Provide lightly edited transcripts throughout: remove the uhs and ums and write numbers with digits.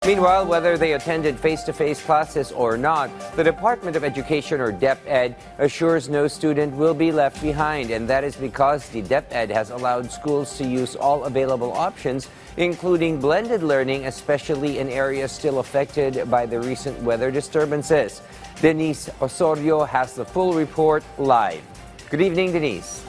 Meanwhile, whether they attended face-to-face classes or not, the Department of Education, or DepEd, assures no student will be left behind. And that is because the DepEd has allowed schools to use all available options, including blended learning, especially in areas still affected by the recent weather disturbances. Denise Osorio has the full report live. Good evening, Denise.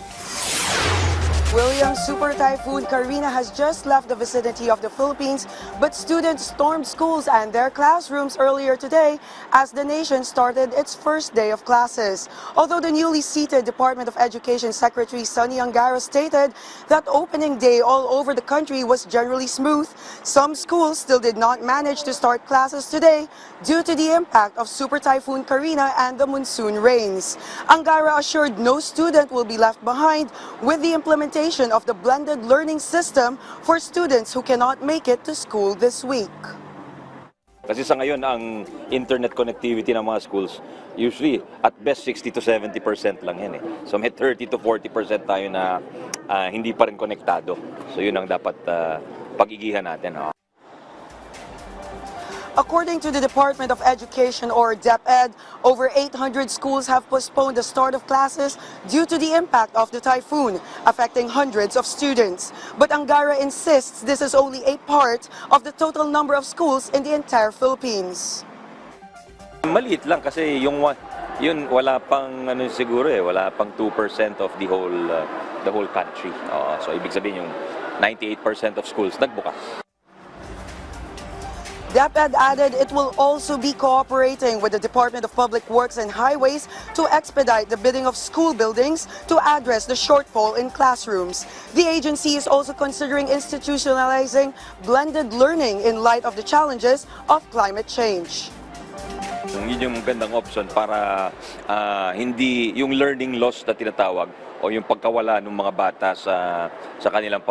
William, Super Typhoon Karina has just left the vicinity of the Philippines, but students stormed schools and their classrooms earlier today as the nation started its first day of classes. Although the newly seated Department of Education Secretary Sonny Angara stated that opening day all over the country was generally smooth, some schools still did not manage to start classes today due to the impact of Super Typhoon Karina and the monsoon rains. Angara assured no student will be left behind with the implementation of the blended learning system for students who cannot make it to school this week. Kasi sa ngayon, ang internet connectivity ng mga schools, usually at best 60 to 70% lang yan eh. So may 30 to 40% tayo na hindi pa rin konektado. So yun ang dapat pag-igihan natin. According to the Department of Education, or DepEd, over 800 schools have postponed the start of classes due to the impact of the typhoon, affecting hundreds of students. But Angara insists this is only a part of the total number of schools in the entire Philippines. Maliit lang kasi yun wala pang siguro wala pang 2% of the whole country. So ibig sabihin yung 98% of schools nagbukas. DepEd added it will also be cooperating with the Department of Public Works and Highways to expedite the bidding of school buildings to address the shortfall in classrooms. The agency is also considering institutionalizing blended learning in light of the challenges of climate change. Yun yung magandang option para hindi yung learning loss na tinatawag o yung pagkawala ng mga bata sa kanilang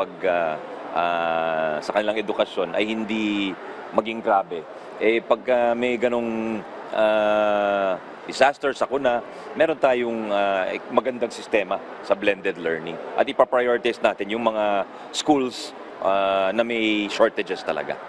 sa kanilang edukasyon ay hindi maging grabe. Pag may ganong disaster, sakuna, meron tayong magandang sistema sa blended learning. At ipaprioritize natin yung mga schools na may shortages talaga.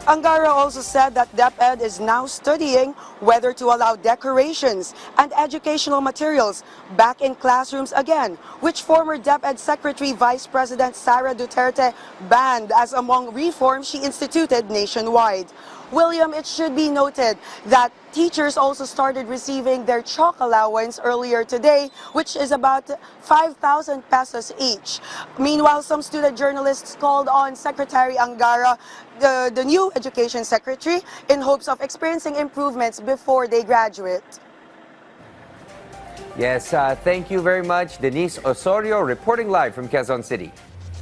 Angara also said that DepEd is now studying whether to allow decorations and educational materials back in classrooms again, which former DepEd Secretary Vice President Sara Duterte banned as among reforms she instituted nationwide. William, it should be noted that teachers also started receiving their chalk allowance earlier today, which is about 5,000 pesos each. Meanwhile, some student journalists called on Secretary Angara, the new education secretary, in hopes of experiencing improvements before they graduate. Yes, thank you very much, Denise Osorio, reporting live from Quezon City.